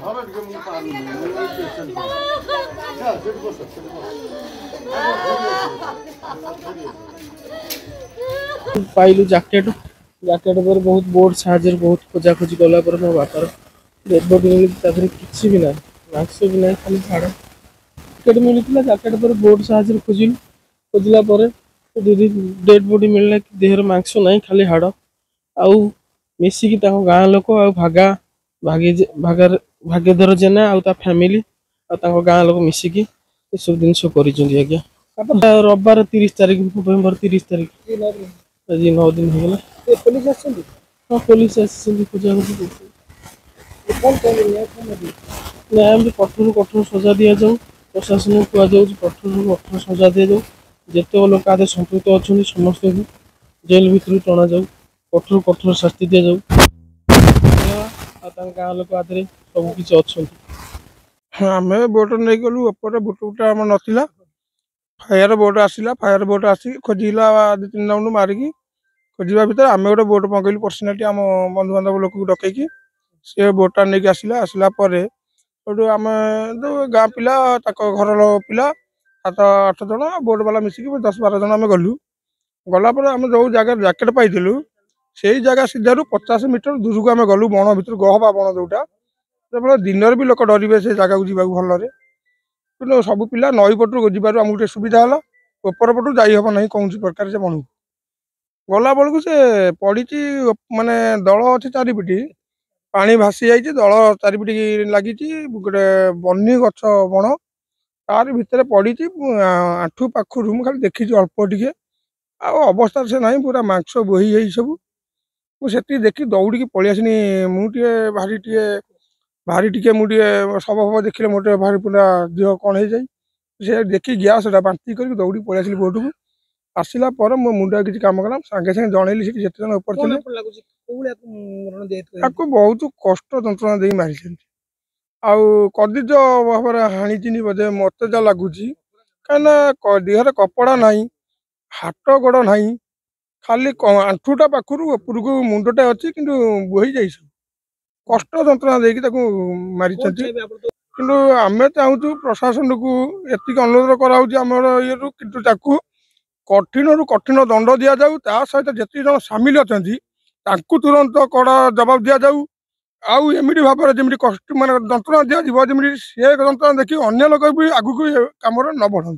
पाइलु jacket jacket पर बहुत board साहाଯ୍य बहुत खोजा खोजी कला पर मो बापार डेड बॉडी मिली किसी भी ना मास्क भी ना खाली झाड़ जैकेट मिलता जैकेट पर बोर्ड साहाଯ୍य खोजिलु खोजला डेड बॉडी मिलला देहर मांस ना खाली हाड़ आउ मिसिकी गाँ लोक आ भागा भाग्यधर जेना आ फैमिली आ गाँ लोक मिसिकी सब जिनस कर रविवार 30 तारिख नवेम्बर 30 तारिख आज 9 दिन हो पुलिस हाँ पुलिस खोजा न्याय कठोर कठोर सजा दि जाऊ प्रशासन को कठोर कठोर सजा दि जाऊ जिते लोक आदि संपृक्त अच्छा समस्त को जेल भितर टणा जाऊ कठोर कठोर शास्ति दि जाऊ गाँ लोक आदि सबकि अच्छा आम बोट नहीं गलु एपटे बुटुटा आम नाला फायर बोट आसला फायर बोट आसिक खोजिला 2-3 राउंड मारिकी खोजा भितर आम गोटे बोट पकड़ू पर्सनाली आम बंधुबांधव लोक डकईकी सी बोटा नहीं आसला आसला आम जो गाँ पिला घर पिला 7-8 जन बोट वाला मिसिक 10-12 जन आम गलु गलापर आम जो जगह जैकेट पाइलु से जगह सीधारू 50 मीटर दूर को आम गलु बण भर गहबा बण जोटा दिन भी लोक डरवे से जगह को जीवा भल कि सब पिला नई पटू जीवार आमको गोटे सुविधा है ऊपर पटू जाइहब ना कौन प्रकार से बणु गला बेलू से पड़ी माने दल अच्छे चारिपिटी पानी भासी जाइए दल चारिपिटी लगी गोटे बनी गछ बण तार भितर पड़ी आंठू पाखु खाली देखी अल्प टे अवस्था से ना पूरा मांस बोही सब मुझे देखी दौड़ी पलियासनी मुझे भारी टे मुझे शव फब देखिले मोटे भारी पूरा देह कौन हो जाए से देखी गैस बांती कर दौड़ी पलियासी बोट को आसला मो मुंडा किसी कम कला सागे सागे जनइली जिते जन ऊपर बहुत कष्ट जंत्रणा दे मारी कदिज भाव हाणी बोधे मत जा लगुच कहीं देहर कपड़ा ना हाथ गोड़ ना खाली आंठूटा पाखु ऊपर को मुंडटा अच्छी कि बोही जाए कष्ट जंत्रणा देकी मारी कि आम चाहूँ प्रशासन को एति अनुरोध करामर ये कि कठिन रु कठिन दंड दि जाऊ सहित जिते जन सामिल अच्छा तुरंत कड़ा जवाब दि जाऊ आउ एमती भाव में जमी कष्ट मान जंत्रणा दिज्व जमी से जंत्रणा देखिए अन्य लोग भी आगू कम न बढ़ू।